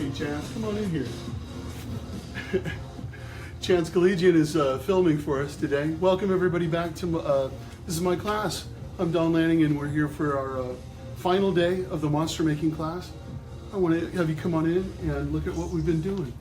Hey, Chance, come on in here. Chance Collegian is filming for us today. Welcome everybody back to, this is my class. I'm Don Lanning and we're here for our final day of the monster making class. I want to have you come on in and look at what we've been doing.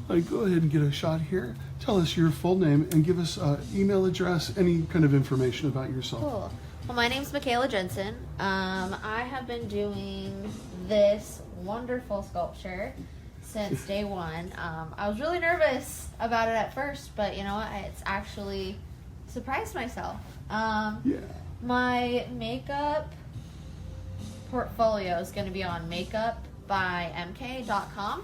Go ahead and get a shot here. Tell us your full name and give us email address, any kind of information about yourself. Cool. Well, my name's Michaela Jensen. I have been doing this wonderful sculpture since day one. I was really nervous about it at first, but you know what? It's actually surprised myself. Yeah. My makeup portfolio is going to be on makeupbymk.com.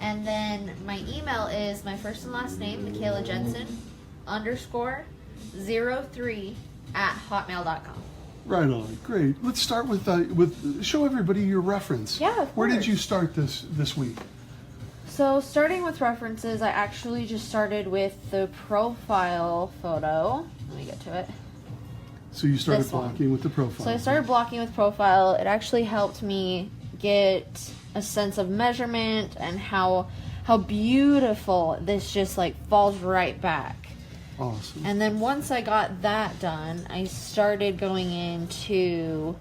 And then my email is my first and last name, Michaela Jensen _03@hotmail.com. Right on. Great. Let's start with show everybody your reference. Yeah, of Where did course. you start this week? So starting with references, I actually just started with the profile photo. Let me get to it. So you started This one. blocking with the profile. So I started blocking with profile. It actually helped me get a sense of measurement and how beautiful this just like falls right back. Awesome. And then once I got that done, I started going into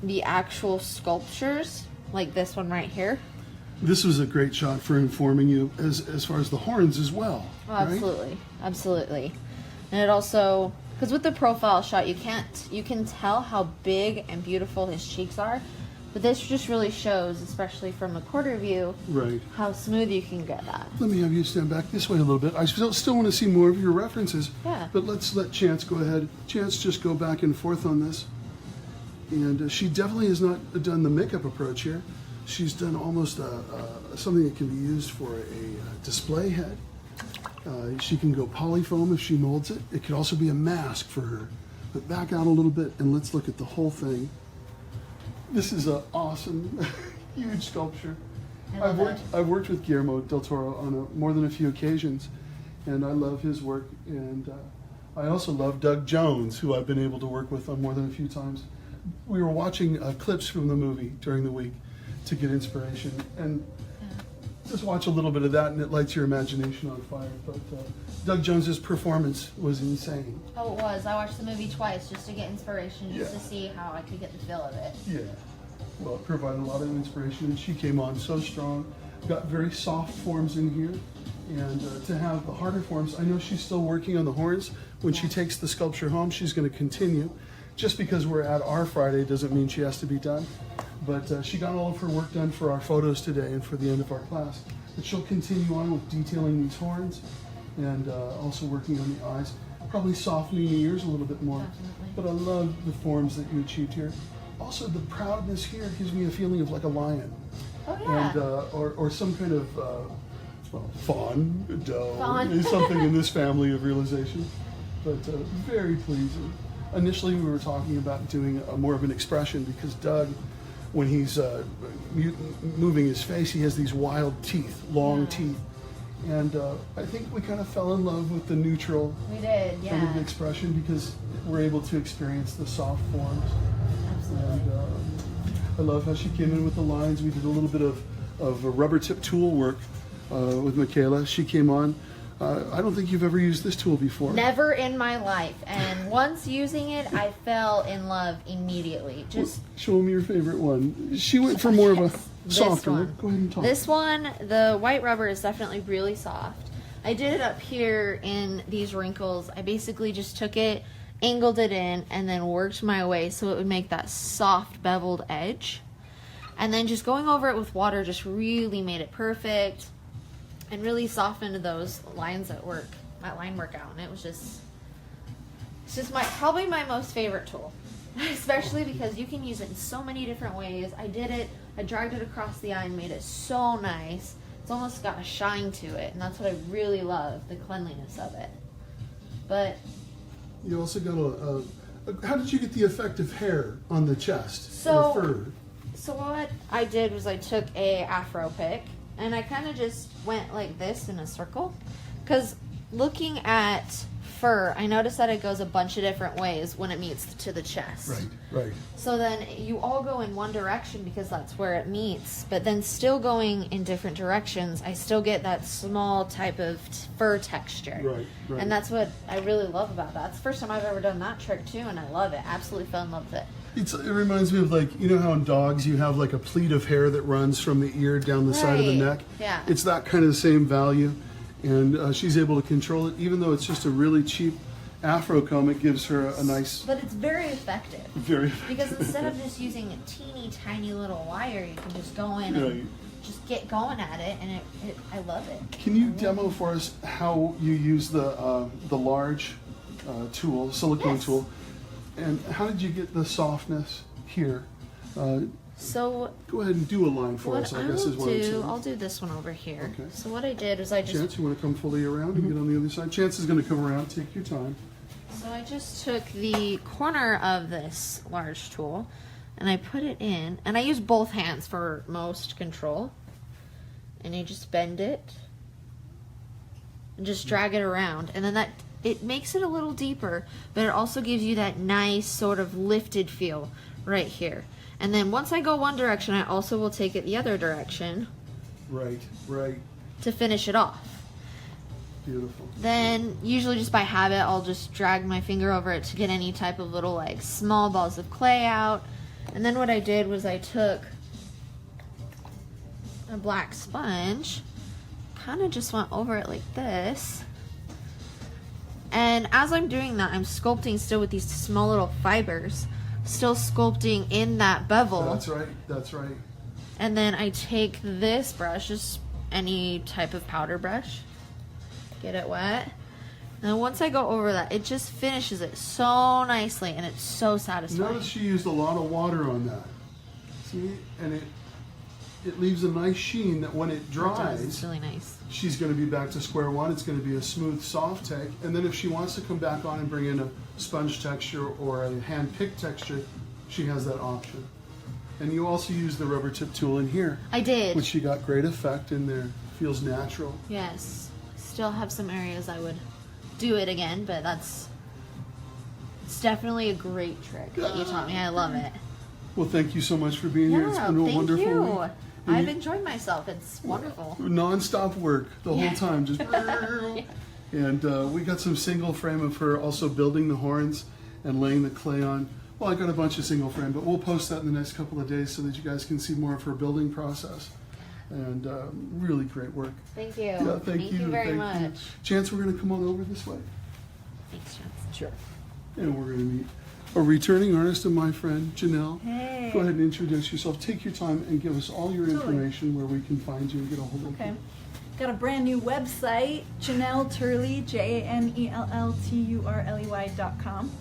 the actual sculptures, like this one right here. This was a great shot for informing you as far as the horns as well. Oh, right? absolutely, absolutely. And it also, because with the profile shot, you can tell how big and beautiful his cheeks are, but this just really shows, especially from a quarter view, Right. how smooth you can get that. Let me have you stand back this way a little bit. I still want to see more of your references. Yeah. But let's let Chance go ahead. Chance, just go back and forth on this. And she definitely has not done the makeup approach here. She's done almost something that can be used for a display head. She can go polyfoam if she molds it. It could also be a mask for her. But back out a little bit and let's look at the whole thing. This is an awesome, huge sculpture. I've worked with Guillermo del Toro on more than a few occasions, and I love his work. And I also love Doug Jones, who I've been able to work with on more than a few times. We were watching clips from the movie during the week to get inspiration, and just watch a little bit of that, and it lights your imagination on fire. But Doug Jones's performance was insane. Oh, it was. I watched the movie twice just to get inspiration, just Yeah. to see how I could get the feel of it. Yeah, well, it provided a lot of inspiration, and she came on so strong. Got very soft forms in here, and to have the harder forms, I know she's still working on the horns. When she takes the sculpture home, she's going to continue. Just because we're at our Friday doesn't mean she has to be done. But she got all of her work done for our photos today and for the end of our class. But she'll continue on with detailing these horns and also working on the eyes, probably softening the ears a little bit more. Definitely. But I love the forms that you achieved here. Also, the proudness here gives me a feeling of like a lion. Oh, yeah. And or some kind of fawn, doe, Fawn. something in this family of realization. But very pleasing. Initially, we were talking about doing more of an expression because Doug, when he's moving his face, he has these wild teeth, long teeth. And I think we kind of fell in love with the neutral We did, kind of yeah. expression because we're able to experience the soft forms. Absolutely. And I love how she came in with the lines. We did a little bit of a rubber tip tool work with Michaela. She came on. I don't think you've ever used this tool before. Never in my life. And once using it, I fell in love immediately. Just Show me your favorite one. She went for more of a this softer. one. Go ahead and talk. This one, the white rubber is definitely really soft. I did it up here in these wrinkles. I basically just took it, angled it in, and then worked my way so it would make that soft beveled edge. And then just going over it with water just really made it perfect and really softened those lines at work, my line workout. And it's just probably my most favorite tool, especially because you can use it in so many different ways. I dragged it across the eye and made it so nice. It's almost got a shine to it, and that's what I really love, the cleanliness of it. But you also got how did you get the effect of hair on the chest? So- or fur? So what I did was I took a afro pick and I kind of just went like this in a circle, because looking at fur, I noticed that it goes a bunch of different ways when it meets to the chest. Right. So then you all go in one direction because that's where it meets, but then still going in different directions, I still get that small type of fur texture. Right. And that's what I really love about that. It's the first time I've ever done that trick too, and I love it. Absolutely fell in love with it. It reminds me of, like, you know how in dogs you have like a pleat of hair that runs from the ear down the side of the Right. neck? Yeah. It's that kind of the same value. And she's able to control it. Even though it's just a really cheap afro comb, it gives her a nice... But it's very effective. Very Because instead of just using a teeny tiny little wire, you can just go in and just get going at it, and I love it. Can you demo for us how you use the large tool, silicone Yes. tool, and how did you get the softness here? So Go ahead and do a line for what us, I I guess will is what I'm do, saying. I'll do this one over here. Okay. So what I did was I just Chance, you want to come fully around and get on the other side? Chance is going to come around. Take your time. So I just took the corner of this large tool and I put it in, and I use both hands for most control. And you just bend it and just drag it around, and then it makes it a little deeper, but it also gives you that nice sort of lifted feel right here. And then once I go one direction, I also will take it the other direction Right. to finish it off. Beautiful. Then, usually just by habit, I'll just drag my finger over it to get any type of little, like, small balls of clay out. And then what I did was I took a black sponge, kind of just went over it like this. And as I'm doing that, I'm sculpting still with these small little fibers, still sculpting in that bevel. That's right. And then I take this brush, just any type of powder brush, get it wet. And then once I go over that, it just finishes it so nicely, and it's so satisfying. Notice she used a lot of water on that. See? And it leaves a nice sheen that when it It dries, does. It's really nice. she's going to be back to square one. It's going to be a smooth, soft take. And then if she wants to come back on and bring in a sponge texture or a hand-picked texture, she has that option. And you also use the rubber tip tool in here, I did. which she got great effect in there. Feels natural. Yes. Still have some areas I would do it again, but it's definitely a great trick that you taught me. I love it. Well, thank you so much for being here. It's Yeah, been a thank wonderful you. week. And I've you- enjoyed myself. It's wonderful. Non-stop work the whole Yeah. time, just and we got some single frame of her also building the horns and laying the clay on. Well, I got a bunch of single frame, but we'll post that in the next couple of days so that you guys can see more of her building process. And really great work. Thank you. Yeah, thank you. very thank much. you. Chance, we're going to come on over this way, Thanks, Chance. Sure. and we're going to meet a returning artist and my friend Janelle. Hey. Go ahead and introduce yourself. Take your time and give us all your Totally. information where we can find you and get a hold of Okay. you. Got a brand new website, Janelle Turley, JANELLTURLEY.com.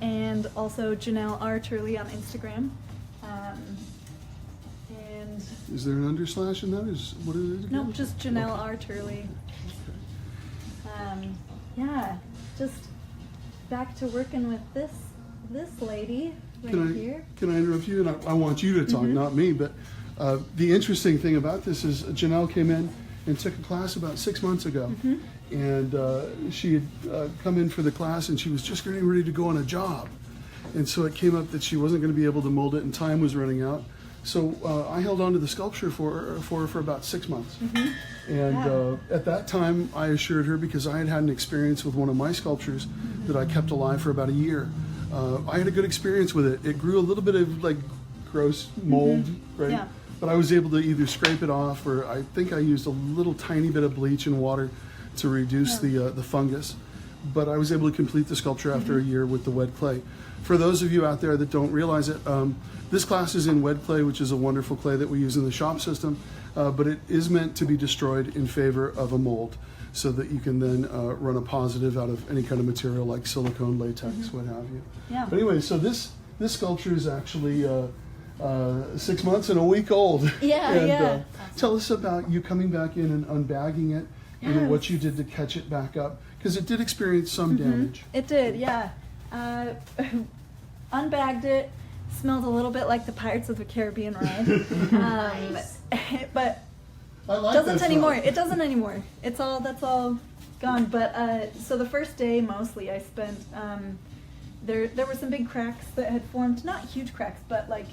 And also Janelle R. Turley on Instagram. And Is there an underslash in that? What is it? no, again? just Janelle R. Turley. Yeah, just back to working with this lady right here. Can I interrupt you? And I want you to talk, not me. But the interesting thing about this is Janelle came in and took a class about 6 months ago. And she had come in for the class and she was just getting ready to go on a job. And so it came up that she wasn't going to be able to mold it and time was running out. So I held on to the sculpture for her for about 6 months. And Yeah. at that time, I assured her, because I had had an experience with one of my sculptures that I kept alive for about a year. I had a good experience with it. It grew a little bit of like gross mold, right? Yeah. But I was able to either scrape it off, or I think I used a little tiny bit of bleach and water to reduce the fungus. But I was able to complete the sculpture after a year with the wet clay. For those of you out there that don't realize it, this class is in wet clay, which is a wonderful clay that we use in the shop system, but it is meant to be destroyed in favor of a mold, so that you can then run a positive out of any kind of material like silicone, latex, what have you. Yeah. But anyway, so this sculpture is actually 6 months and a week old. Yeah, and, yeah. Tell us about you coming back in and unbagging it, and then Yes. what you did to catch it back up, because it did experience some damage. It did, yeah. Unbagged it, smelled a little bit like the Pirates of the Caribbean ride. But I like doesn't that anymore. smell. It doesn't anymore. That's all gone. But so the first day mostly I spent there were some big cracks that had formed, not huge cracks, but like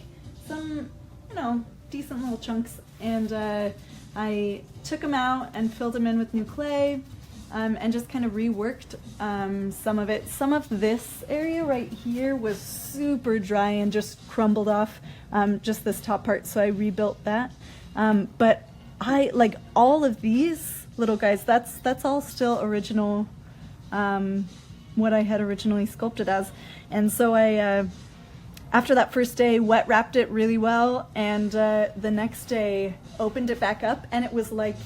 some, you know, decent little chunks, and I took them out and filled them in with new clay, and just kind of reworked some of it. Some of this area right here was super dry and just crumbled off, just this top part, so I rebuilt that. But I like all of these little guys, that's all still original, what I had originally sculpted as. And so I after that first day, wet wrapped it really well, and the next day opened it back up, and it was like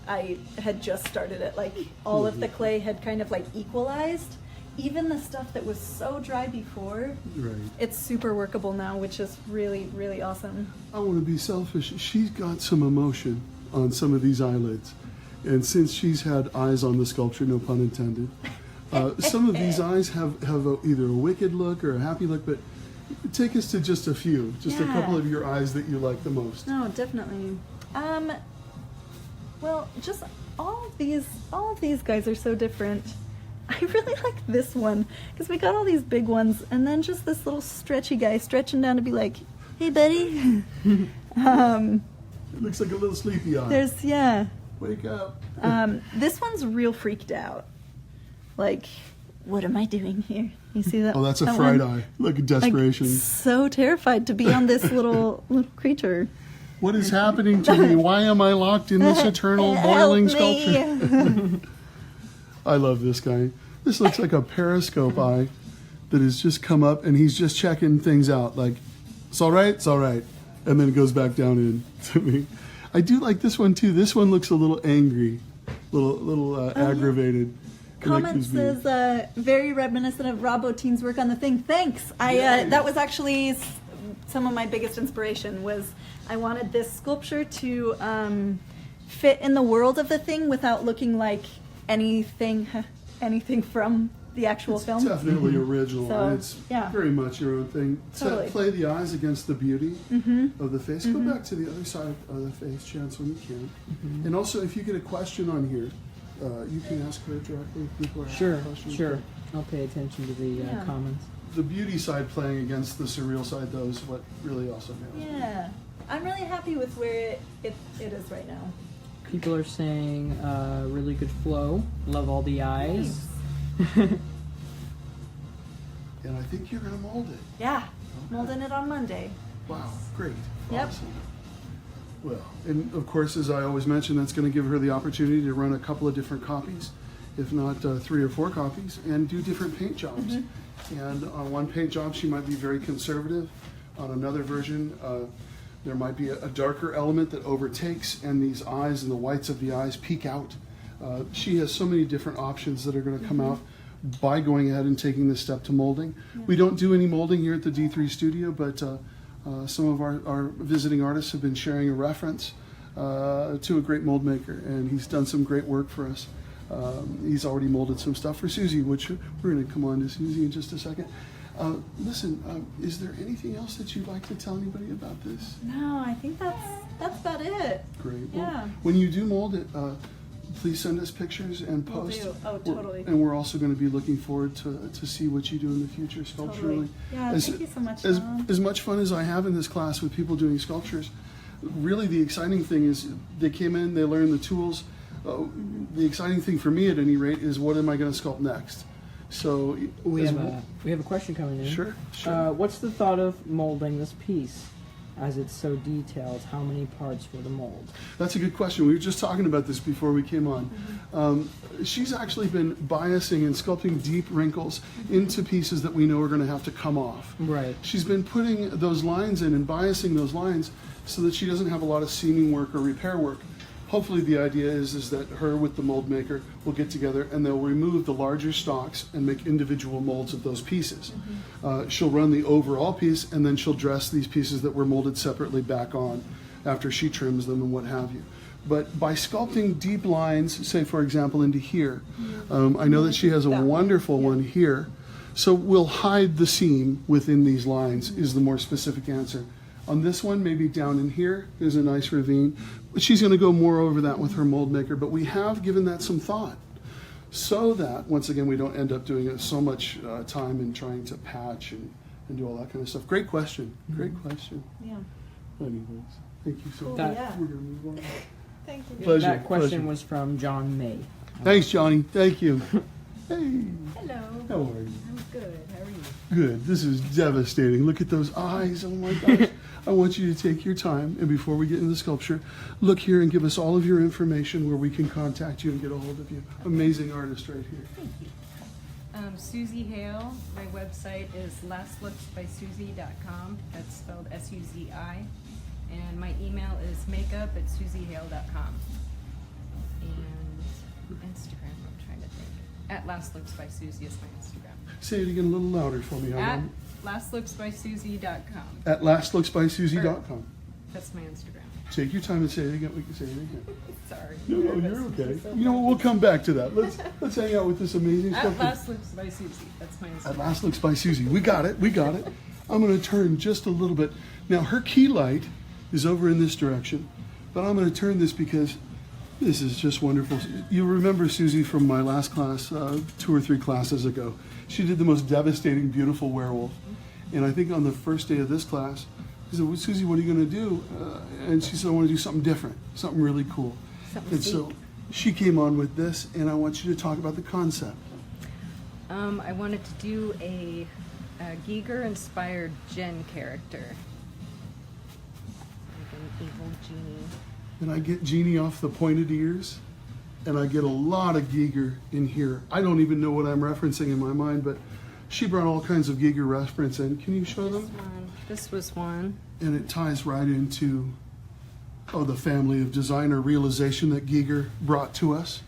I had just started it. Like all of the clay had kind of like equalized. Even the stuff that was so dry before, Right. it's super workable now, which is really, really awesome. I want to be selfish. She's got some emotion on some of these eyelids. And since she's had eyes on the sculpture, no pun intended, some of these eyes have either a wicked look or a happy look, but take us to just a few, just a Yeah. couple of your eyes that you like the most. No, definitely. Well, just all of these guys are so different. I really like this one because we got all these big ones, and then just this little stretchy guy stretching down to be like, "Hey, buddy." It looks like a little sleepy eye. Yeah. Wake up. This one's real freaked out. Like, what am I doing here? You see that? Oh, that's a that fried one? eye. Look at Like, desperation. so terrified to be on this little creature. What is happening to me? Why am I locked in this eternal boiling Help me. sculpture? I love this guy. This looks like a periscope eye that has just come up, and he's just checking things out. Like, it's all right, and then it goes back down in to me. I do like this one too. This one looks a little angry, little aggravated. I like Comment his beard. says very reminiscent of Rob Bottin's work on the thing. Thanks. That was actually some of my biggest inspiration. Was I wanted this sculpture to fit in the world of the thing without looking like anything from the actual It's film. definitely original. So, and it's yeah. very much your own thing. Totally. Play the eyes against the beauty of the face. Go back to the other side of the face, Chance, when you can. And also, if you get a question on here, you can ask her directly before I ask Sure, the question. sure. I'll pay attention to the Yeah. comments. The beauty side playing against the surreal side, though, is what really also nails me. Yeah, I'm really happy with where it is right now. People are saying really good flow. Love all the eyes. And I think you're going to mold it. Yeah, molding it on Monday. Wow, great. Yep. Awesome. Well, and of course, as I always mention, that's going to give her the opportunity to run a couple of different copies, if not 3 or 4 copies, and do different paint jobs. And on one paint job, she might be very conservative. On another version, there might be a darker element that overtakes, and these eyes and the whites of the eyes peek out. She has so many different options that are going to come out by going ahead and taking this step to molding. We don't do any molding here at the D3 studio, but some of our visiting artists have been sharing a reference to a great mold maker, and he's done some great work for us. He's already molded some stuff for Susie, which we're going to come on to Susie in just a second. Listen, is there anything else that you'd like to tell anybody about this? No, I think that's about it. Great. Yeah. Well, when you do mold it, please send us pictures and Will post. do. Oh, totally. And we're also going to be looking forward to see what you do in the future sculpturally. Totally. Yeah, thank you so much, Tom. As much fun as I have in this class with people doing sculptures, really the exciting thing is they came in, they learned the tools. The exciting thing for me, at any rate, is what am I going to sculpt next? So We as have a question coming in. Sure. What's the thought of molding this piece, as it's so detailed? How many parts for the mold? That's a good question. We were just talking about this before we came on. She's actually been biasing and sculpting deep wrinkles into pieces that we know are going to have to come off. Right. She's been putting those lines in and biasing those lines so that she doesn't have a lot of seaming work or repair work. Hopefully the idea is that her with the mold maker will get together and they'll remove the larger stocks and make individual molds of those pieces. She'll run the overall piece, and then she'll dress these pieces that were molded separately back on after she trims them and what have you. But by sculpting deep lines, say for example into here, I know that she has a wonderful one here. So we'll hide the seam within these lines is the more specific answer. On this one, maybe down in here, there's a nice ravine. But she's going to go more over that with her mold maker. But we have given that some thought so that, once again, we don't end up doing so much time in trying to patch and do all that kind of stuff. Great question. Great question. Yeah. Anyways, thank you so much. That- Yeah. We're going to move on. Thank you. Pleasure. That question pleasure. was from John May. Thanks, Johnny. Thank you. Hey, Hello. how are you? I'm good. How are you? Good. This is devastating. Look at those eyes. Oh my gosh. I want you to take your time, and before we get into the sculpture, look here and give us all of your information where we can contact you and get a hold of you. Amazing artist right here. Thank you. Susie Hale. My website is lastlooksbysusie.com. That's spelled S-U-Z-I. And my email is makeup@susiehale.com. And Instagram, I'm trying to think. At @lastlooksbysusie is my Instagram. Say it again a little louder for me. At lastlooksbysusie.com. At lastlooksbysusie.com. That's my Instagram. Take your time and say it again. We can say it again. Sorry. No, you're okay. You know what? We'll come back to that. Let's hang out with this amazing At stuff. lastlooksbysusie. That's my At Instagram. Last Looks by Susie. We got it. We got it. I'm going to turn just a little bit. Now, her key light is over in this direction, but I'm going to turn this because this is just wonderful. You remember Susie from my last class, 2 or 3 classes ago. She did the most devastating, beautiful werewolf. And I think on the first day of this class, I said, well, Susie, what are you going to do? And she said, I want to do something different, something really cool. And so she came on with this, and I want you to talk about the concept. I wanted to do a Giger-inspired Jen character. Like an evil genie. And I get Jeannie off the pointed ears, and I get a lot of Giger in here. I don't even know what I'm referencing in my mind, but she brought all kinds of Giger reference in. Can you show them? This was one. And it ties right into, the family of designer realization that Giger brought to us.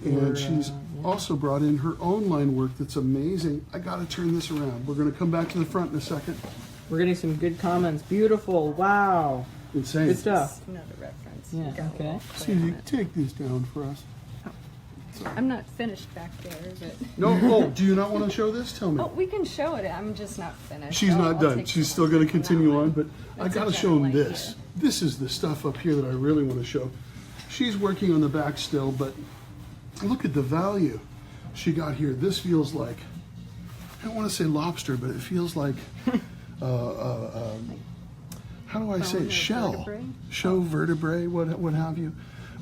And she's also brought in her own line work that's amazing. I got to turn this around. We're going to come back to the front in a second. We're getting some good comments. Beautiful. Wow. Insane. Good stuff. Another reference. Yeah, You got a okay. little play Susie, on it. take this down for us. I'm not finished back there, but No, do you not want to show this? Tell me. oh, we can show it. I'm just not finished. She's not I'll done. take She's the still one. going to continue That on, one. but I That's got to a show them general this. idea. This is the stuff up here that I really want to show. She's working on the back still, but look at the value she got here. This feels like, I don't want to say lobster, but it feels like, how do I say Bone it? or Shell. vertebrae? Show vertebrae, what have you.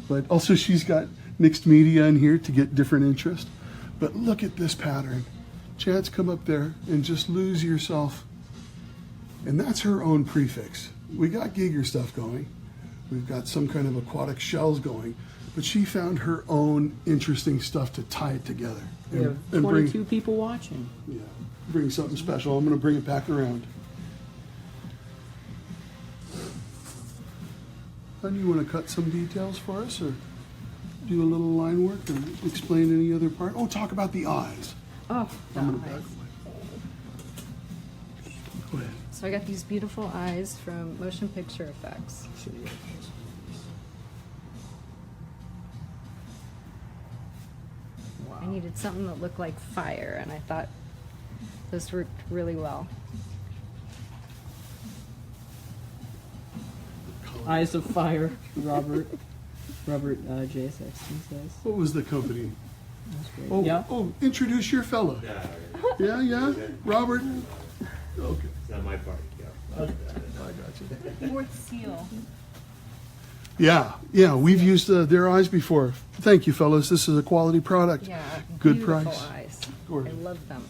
But also she's got mixed media in here to get different interest. But look at this pattern. Chance, come up there and just lose yourself. And that's her own prefix. We got Giger stuff going. We've got some kind of aquatic shells going. But she found her own interesting stuff to tie it together. We have and 22 people watching. bring something special. I'm going to bring it back around. Honey, you want to cut some details for us or do a little line work or explain any other part? Oh, talk about the eyes. Oh, the I'm going to back eyes. away. Go ahead. So I got these beautiful eyes from Motion Picture Effects. I needed something that looked like fire, and I thought this worked really well. Eyes of Fire, Robert J. Sexton says. What was the company? That's great. Oh, Yeah. Introduce your fella. Yeah, Robert. Okay, It's not my party, yeah. I got you. Fourth seal. Yeah, we've used their eyes before. Thank you, fellas. This is a quality product. Yeah, Good beautiful price. eyes. Gorgeous. I love them.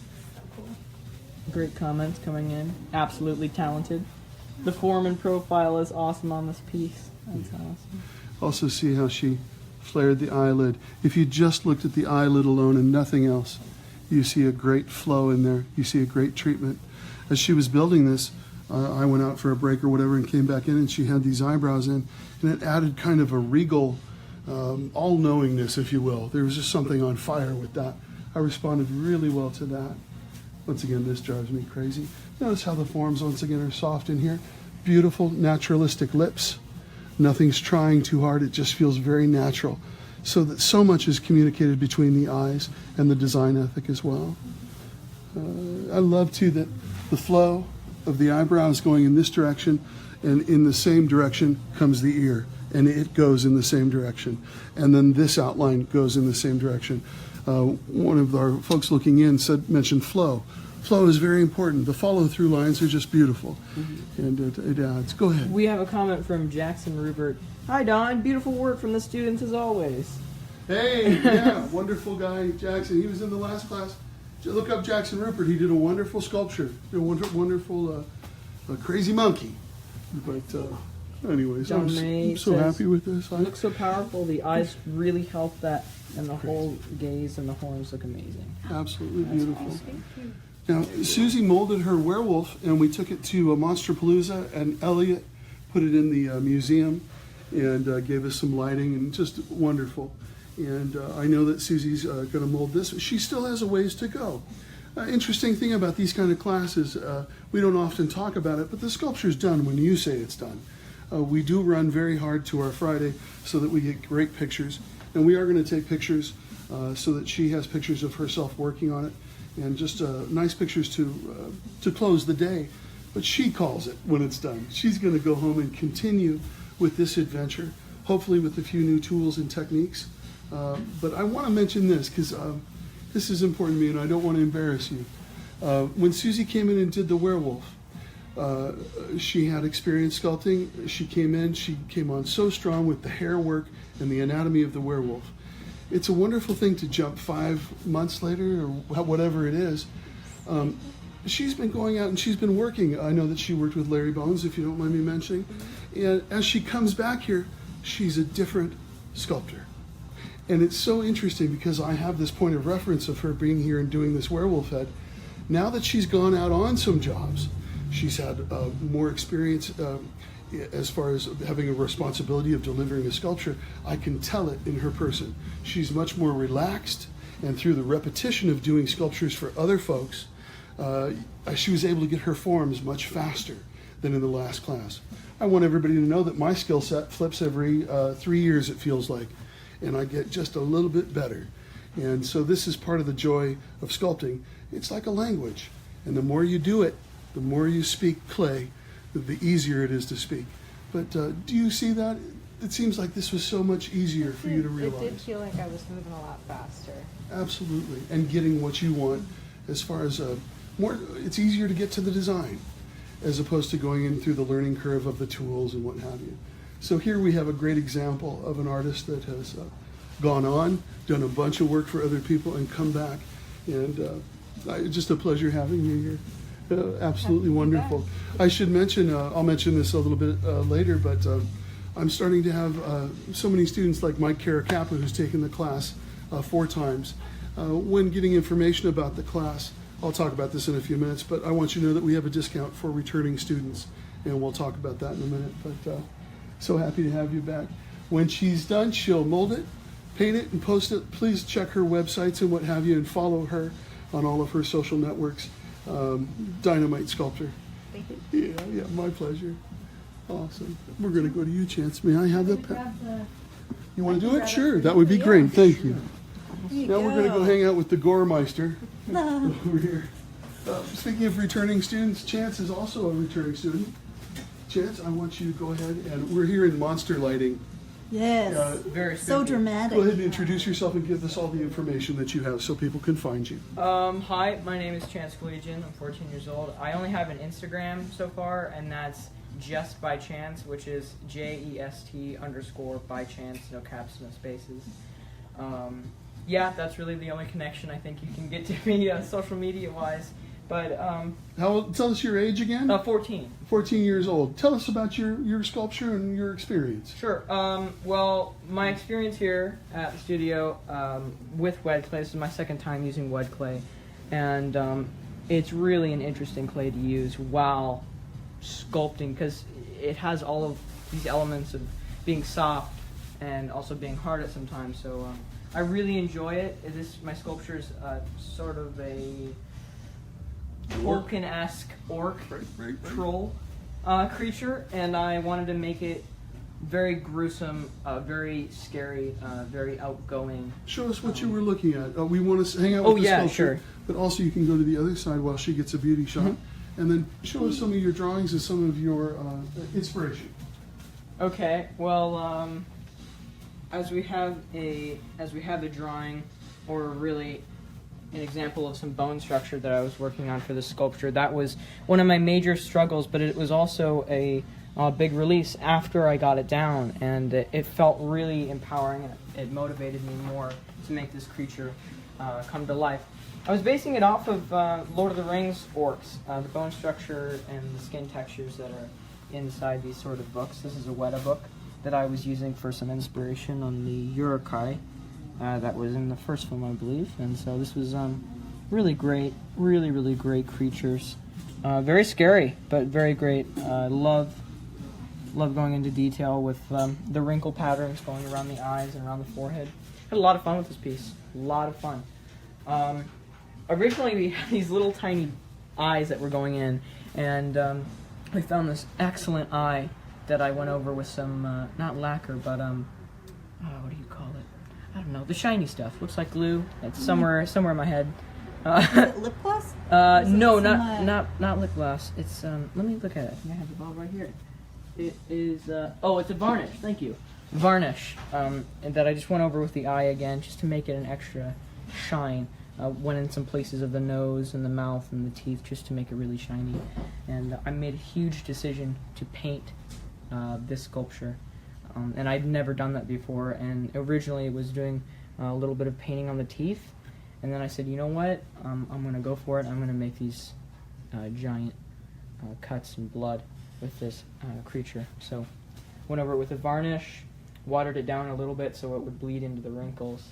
Great comments coming in. Absolutely talented. The form and profile is awesome on this piece. That's awesome. Also see how she flared the eyelid. If you just looked at the eyelid alone and nothing else, you see a great flow in there. You see a great treatment. As she was building this, I went out for a break or whatever and came back in, and she had these eyebrows in, and it added kind of a regal all-knowingness, if you will. There was just something on fire with that. I responded really well to that. Once again, this drives me crazy. Notice how the forms, once again, are soft in here. Beautiful, naturalistic lips. Nothing's trying too hard. It just feels very natural. So that so much is communicated between the eyes and the design ethic as well. I love, too, that the flow of the eyebrows going in this direction, and in the same direction comes the ear, and it goes in the same direction. And then this outline goes in the same direction. One of our folks looking in mentioned flow. Flow is very important. The follow-through lines are just beautiful, and it adds. Go ahead. We have a comment from Jackson Rupert. Hi, Don. Beautiful work from the students as always. Hey, yeah, wonderful guy, Jackson. He was in the last class. Look up Jackson Rupert. He did a wonderful sculpture. A wonderful crazy monkey. But anyways, John I'm May so says, happy with this. It looks so powerful. The eyes really help that, and the whole gaze and the horns look amazing. Absolutely beautiful. Now, Susie molded her werewolf, and we took it to Monsterpalooza, and Elliot put it in the museum and gave us some lighting, and just wonderful. And I know that Susie's going to mold this. She still has a ways to go. Interesting thing about these kind of classes, we don't often talk about it, but the sculpture's done when you say it's done. We do run very hard to our Friday so that we get great pictures. And we are going to take pictures so that she has pictures of herself working on it, and just nice pictures to close the day. But she calls it when it's done. She's going to go home and continue with this adventure, hopefully with a few new tools and techniques. But I want to mention this because this is important to me, and I don't want to embarrass you. When Susie came in and did the werewolf, she had experience sculpting. She came on so strong with the hair work and the anatomy of the werewolf. It's a wonderful thing to jump 5 months later or whatever it is. She's been going out and she's been working. I know that she worked with Larry Bones, if you don't mind me mentioning. And as she comes back here, she's a different sculptor. And it's so interesting because I have this point of reference of her being here and doing this werewolf head. Now that she's gone out on some jobs, she's had more experience as far as having a responsibility of delivering a sculpture. I can tell it in her person. She's much more relaxed, and through the repetition of doing sculptures for other folks, she was able to get her forms much faster than in the last class. I want everybody to know that my skill set flips every 3 years, it feels like, and I get just a little bit better. And so this is part of the joy of sculpting. It's like a language, and the more you do it, the more you speak clay, the easier it is to speak. But do you see that? It seems like this was so much easier for you to realize. It did feel like I was moving a lot faster. Absolutely, and getting what you want as far as it's easier to get to the design as opposed to going in through the learning curve of the tools and what have you. So here we have a great example of an artist that has gone on, done a bunch of work for other people, and come back. And just a pleasure having you here. Absolutely wonderful. I should mention, I'll mention this a little bit later, but I'm starting to have so many students like Mike Caracappa, who's taken the class 4 times. When getting information about the class, I'll talk about this in a few minutes, but I want you to know that we have a discount for returning students, and we'll talk about that in a minute. But so happy to have you back. When she's done, she'll mold it, paint it, and post it. Please check her websites and what have you, and follow her on all of her social networks. Dynamite sculptor. Thank you. Yeah, my pleasure. Awesome. We're going to go to you, Chance. May I have that pen? You want to do it? Sure, that would be great. Thank you. Now we're going to go hang out with the Goremeister over here. Speaking of returning students, Chance is also a returning student. Chance, I want you to go ahead, and we're here in Monster Lighting. Yes. Very So spooky. dramatic. Go ahead and introduce yourself and give us all the information that you have so people can find you. Hi, my name is Chance Collegian. I'm 14 years old. I only have an Instagram so far, and that's just by chance, which is JEST_by chance, no caps, no spaces. Yeah, that's really the only connection I think you can get to me social media wise. But Tell us your age again. 14. 14 years old. Tell us about your sculpture and your experience. Sure. Well, my experience here at the studio with wet clay, this is my second time using wet clay, and it's really an interesting clay to use while sculpting because it has all of these elements of being soft and also being hard at some times. So I really enjoy it. My sculpture is sort of a Orkin-esque troll creature, and I wanted to make it very gruesome, very scary, very outgoing. Show us what you were looking at. We want to hang out with Oh, the yeah, sculpture, sure. but also you can go to the other side while she gets a beauty shot. and then show us some of your drawings and some of your inspiration. Okay, well, as we have a drawing, or really an example of some bone structure that I was working on for the sculpture, that was one of my major struggles, but it was also a big release after I got it down, and it felt really empowering. It motivated me more to make this creature come to life. I was basing it off of Lord of the Rings orcs, the bone structure and the skin textures that are inside these sort of books. This is a Weta book that I was using for some inspiration on the Urukai that was in the first film, I believe. And so this was really great, really great creatures. Very scary, but very great. Love going into detail with the wrinkle patterns going around the eyes and around the forehead. Had a lot of fun with this piece. A lot of fun. Originally, we had these little tiny eyes that were going in, and I found this excellent eye that I went over with some, not lacquer, but, what do you call it? I don't know, the shiny stuff. Looks like glue. It's somewhere in my head. Is it lip gloss? No, not lip gloss. It's, let me look at it. I think I have the bottle right here. It is, it's a varnish. Thank you. Varnish, and that I just went over with the eye again, just to make it an extra shine. Went in some places of the nose and the mouth and the teeth just to make it really shiny. And I made a huge decision to paint this sculpture. And I'd never done that before. And originally it was doing a little bit of painting on the teeth. And then I said, you know what? I'm going to go for it. I'm going to make these giant cuts and blood with this creature. So went over it with a varnish, watered it down a little bit so it would bleed into the wrinkles.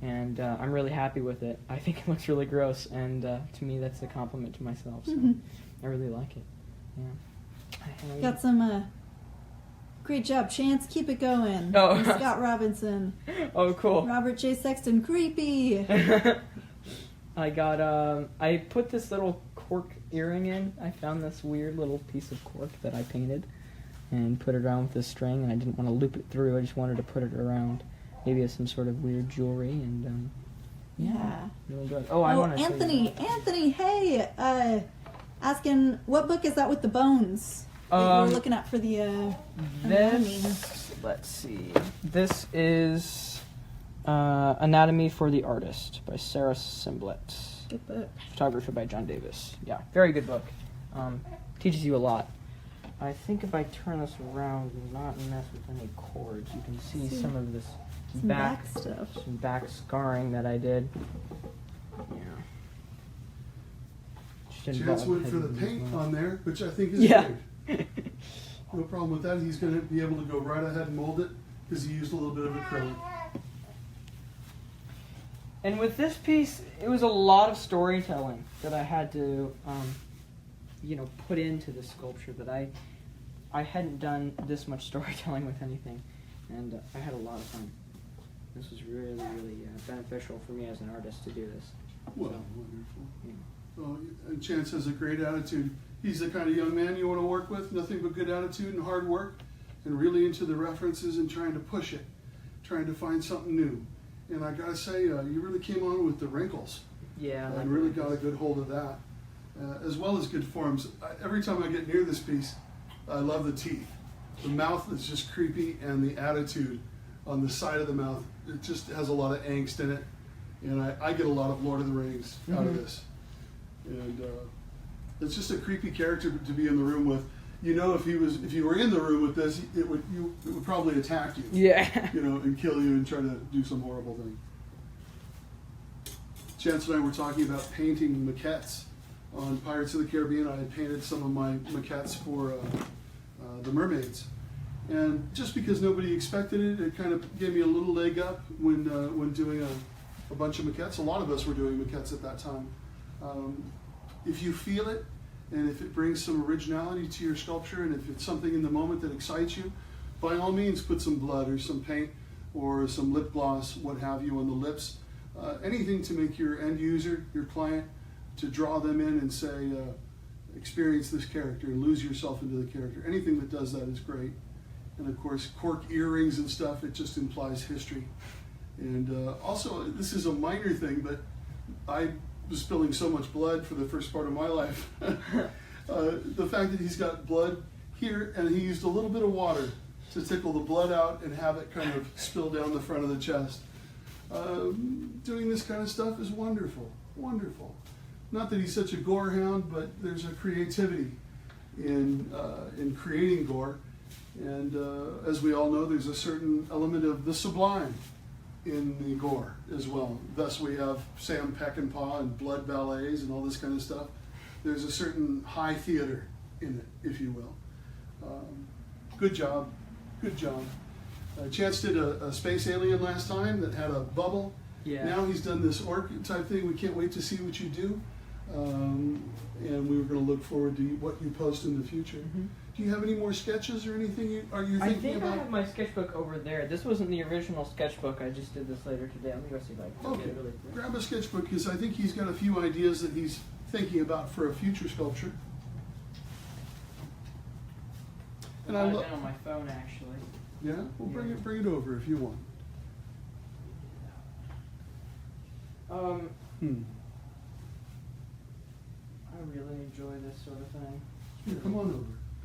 And I'm really happy with it. I think it looks really gross, and to me that's a compliment to myself, so I really like it. Yeah. Got some great job, Chance. Keep it going. Oh. From Scott Robinson. Oh, cool. Robert J. Sexton, creepy. I got, I put this little cork earring in. I found this weird little piece of cork that I painted and put it around with this string, and I didn't want to loop it through. I just wanted to put it around. Maybe as some sort of weird jewelry, and Yeah. really good. Oh, I want to Anthony, hey, asking what book is that with the bones that we're looking at for the this. Let's see. This is Anatomy for the Artist by Sarah Simblett. Good book. Photography by John Davis. Yeah, very good book. Teaches you a lot. I think if I turn this around and not mess with any cords, you can see some of this back stuff. Some back scarring that I did. Yeah. Chance went for the paint on there, which I think is great. No problem with that. He's going to be able to go right ahead and mold it because he used a little bit of acrylic. And with this piece, it was a lot of storytelling that I had to, put into the sculpture. That I hadn't done this much storytelling with anything, and I had a lot of fun. This was really beneficial for me as an artist to do this. Well, So, wonderful. yeah. Well, and Chance has a great attitude. He's the kind of young man you want to work with, nothing but good attitude and hard work, and really into the references and trying to push it, trying to find something new. And I gotta say, you really came on with the wrinkles. Yeah. And really got a good hold of that, as well as good forms. Every time I get near this piece, I love the teeth. The mouth is just creepy, and the attitude on the side of the mouth, it just has a lot of angst in it. And I get a lot of Lord of the Rings out of this. And it's just a creepy character to be in the room with. You know, if you were in the room with this, it would probably attack you. Yeah. And kill you and try to do some horrible thing. Chance and I were talking about painting maquettes on Pirates of the Caribbean. I had painted some of my maquettes for the mermaids, and just because nobody expected it, it kind of gave me a little leg up when doing a bunch of maquettes. A lot of us were doing maquettes at that time. If you feel it, and if it brings some originality to your sculpture, and if it's something in the moment that excites you, by all means put some blood or some paint or some lip gloss, what have you, on the lips. Anything to make your end user, your client, to draw them in and say, experience this character and lose yourself into the character. Anything that does that is great. And of course, cork earrings and stuff, it just implies history. And also, this is a minor thing, but I was spilling so much blood for the first part of my life The fact that he's got blood here, and he used a little bit of water to tickle the blood out and have it kind of spill down the front of the chest. Doing this kind of stuff is wonderful, wonderful. Not that he's such a gore hound, but there's a creativity in creating gore. And as we all know, there's a certain element of the sublime in the gore as well. Thus we have Sam Peckinpah and blood ballets and all this kind of stuff. There's a certain high theater in it, if you will. Good job, good job. Chance did a space alien last time that had a bubble. Yeah. Now he's done this orc type thing. We can't wait to see what you do. And we were going to look forward to what you post in the future. Mm-hmm. Do you have any more sketches or anything are you I thinking think about? I have my sketchbook over there. This wasn't the original sketchbook. I just did this later today. Let me go see if I can Okay, get it really quick. grab a sketchbook because I think he's got a few ideas that he's thinking about for a future sculpture. And I I got it look, down on my phone actually. yeah, we'll bring it over if you want. I really enjoy this sort of thing. Here, come on over.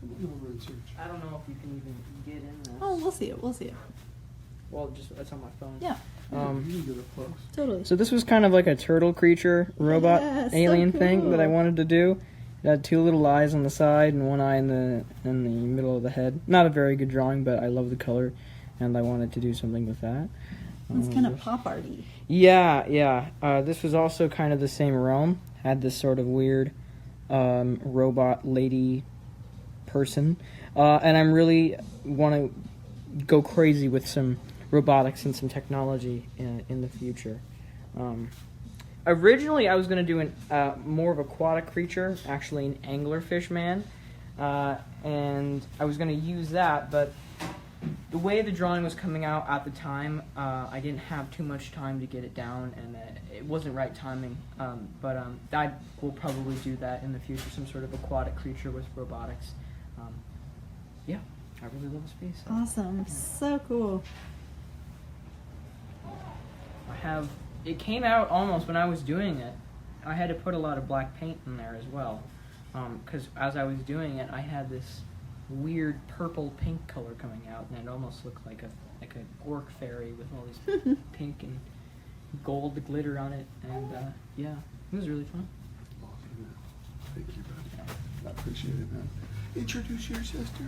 Come on over and search. I don't know if you can even get in this. Oh, we'll see it. We'll see it. Well, just it's on my phone. Yeah, You can get up close. totally. So this was kind of like a turtle creature robot Yeah, so alien thing that I cool. wanted to do. It had two little eyes on the side and one eye in the middle of the head. Not a very good drawing, but I love the color, and I wanted to do something with that. It's kind of pop arty. Yeah. This was also kind of the same realm. Had this sort of weird robot lady person, and I'm really want to go crazy with some robotics and some technology in the future. Originally, I was going to do more of aquatic creature, actually an anglerfish man, and I was going to use that, but the way the drawing was coming out at the time, I didn't have too much time to get it down, and it wasn't right timing. But I will probably do that in the future, some sort of aquatic creature with robotics. Yeah, I really love the space. Awesome. So cool. It came out almost when I was doing it. I had to put a lot of black paint in there as well, because as I was doing it, I had this weird purple pink color coming out, and it almost looked like a orc fairy with all these pink and gold glitter on it, and yeah, it was really fun. Awesome, man. Thank you, buddy. I appreciate it, man. Introduce your sister.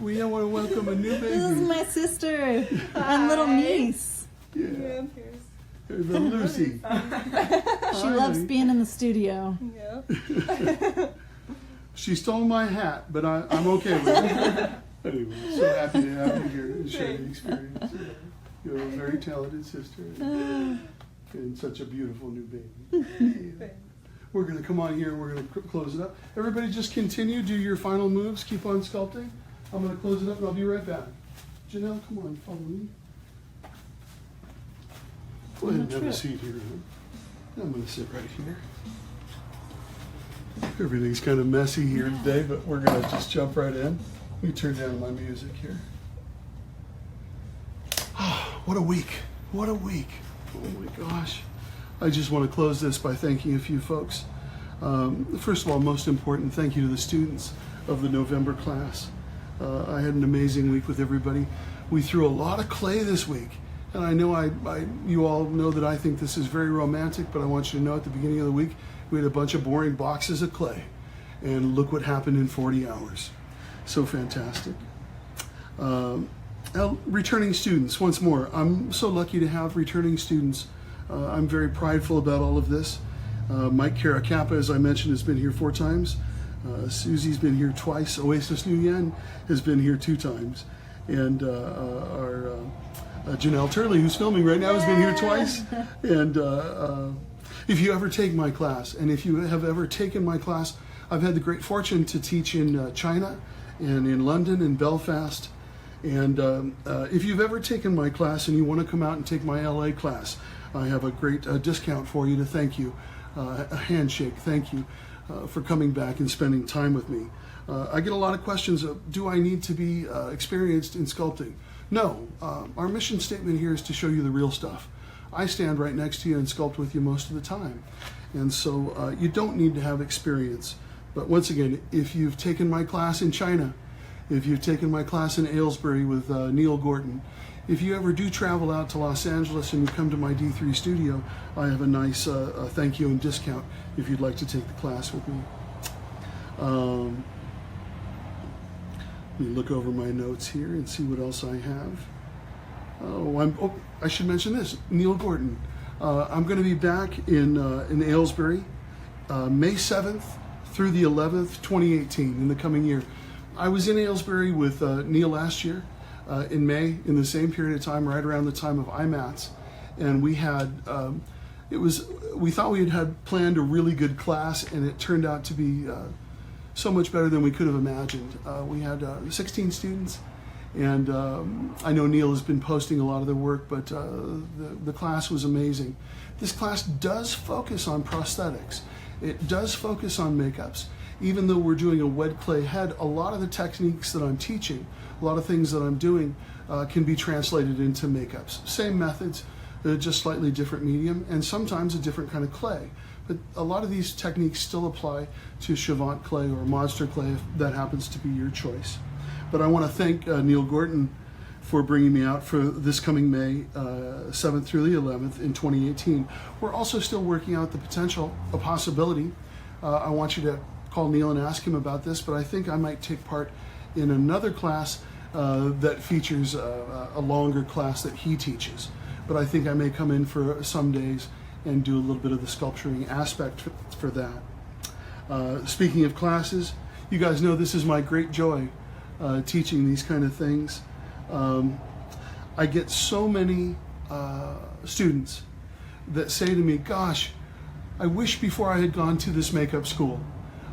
We want to welcome a new This is baby. my sister and little niece. Yeah. There's little Lucy. She Hi, loves honey. being in the studio. She stole my hat, but I'm okay with it. Anyway, so happy to have you here and share the experience. You're a very talented sister and such a beautiful new baby. Yeah. We're going to come on here and we're going to close it up. Everybody just continue, do your final moves, keep on sculpting. I'm going to close it up and I'll be right back. Janelle, come on, follow me. Go ahead and have a seat here. Huh? I'm going to sit right here. Everything's kind of messy here today, but we're going to just jump right in. Let me turn down my music here. Oh, what a week. What a week. Oh my gosh. I just want to close this by thanking a few folks. First of all, most important, thank you to the students of the November class. I had an amazing week with everybody. We threw a lot of clay this week. And I know you all know that I think this is very romantic, but I want you to know at the beginning of the week, we had a bunch of boring boxes of clay. And look what happened in 40 hours. So fantastic. Returning students, once more, I'm so lucky to have returning students. I'm very prideful about all of this. Mike Caracappa, as I mentioned, has been here 4 times. Susie's been here twice. Oasis Nguyen has been here 2 times. And our Janelle Turley, who's filming right now, has been here twice. And if you ever take my class, and if you have ever taken my class, I've had the great fortune to teach in China and in London and Belfast. And if you've ever taken my class and you want to come out and take my LA class, I have a great discount for you to thank you, a handshake, thank you for coming back and spending time with me. I get a lot of questions of, do I need to be experienced in sculpting? No, our mission statement here is to show you the real stuff. I stand right next to you and sculpt with you most of the time. And so you don't need to have experience But once again, if you've taken my class in China, if you've taken my class in Aylesbury with Neil Gordon, if you ever do travel out to Los Angeles and you come to my D3 studio, I have a nice thank you and discount if you'd like to take the class with me. Let me look over my notes here and see what else I have. I should mention this, Neil Gordon. I'm going to be back in Aylesbury, May 7th through the 11th, 2018, in the coming year. I was in Aylesbury with Neil last year in May, in the same period of time, right around the time of IMATS, and we had we thought we had planned a really good class, and it turned out to be so much better than we could have imagined. We had 16 students, and I know Neil has been posting a lot of their work, but the class was amazing. This class does focus on prosthetics. It does focus on makeups. Even though we're doing a wet clay head, a lot of the techniques that I'm teaching, a lot of things that I'm doing can be translated into makeups. Same methods, just slightly different medium, and sometimes a different kind of clay. But a lot of these techniques still apply to Chavant clay or monster clay, if that happens to be your choice. But I want to thank Neil Gordon for bringing me out for this coming May 7th through the 11th in 2018. We're also still working out the potential, a possibility. I want you to call Neil and ask him about this, but I think I might take part in another class that features a longer class that he teaches. But I think I may come in for some days and do a little bit of the sculpturing aspect for that. Speaking of classes, you guys know this is my great joy, teaching these kind of things. I get so many students that say to me, gosh, I wish before I had gone to this makeup school,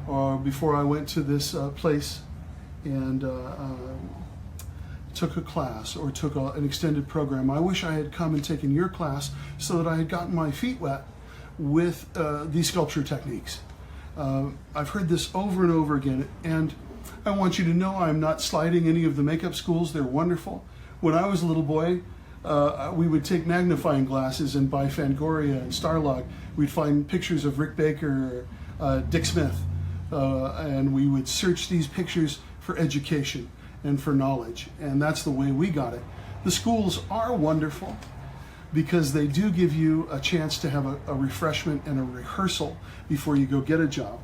or before I went to this place and took a class or took an extended program, I wish I had come and taken your class so that I had gotten my feet wet with these sculpture techniques. I've heard this over and over again, and I want you to know I'm not slighting any of the makeup schools. They're wonderful. When I was a little boy, we would take magnifying glasses and by Fangoria and Starlog, we'd find pictures of Rick Baker or Dick Smith, and we would search these pictures for education and for knowledge, and that's the way we got it. The schools are wonderful because they do give you a chance to have a refreshment and a rehearsal before you go get a job.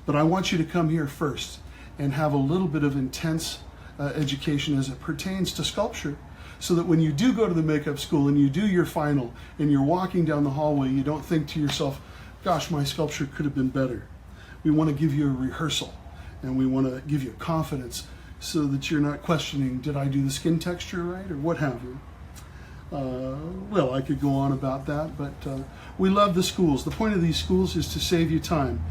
But I want you to come here first and have a little bit of intense education as it pertains to sculpture, so that when you do go to the makeup school and you do your final and you're walking down the hallway, you don't think to yourself, gosh, my sculpture could have been better. We want to give you a rehearsal, and we want to give you confidence so that you're not questioning, did I do the skin texture right, or what have you. Well, I could go on about that, but we love the schools. The point of these schools is to save you time.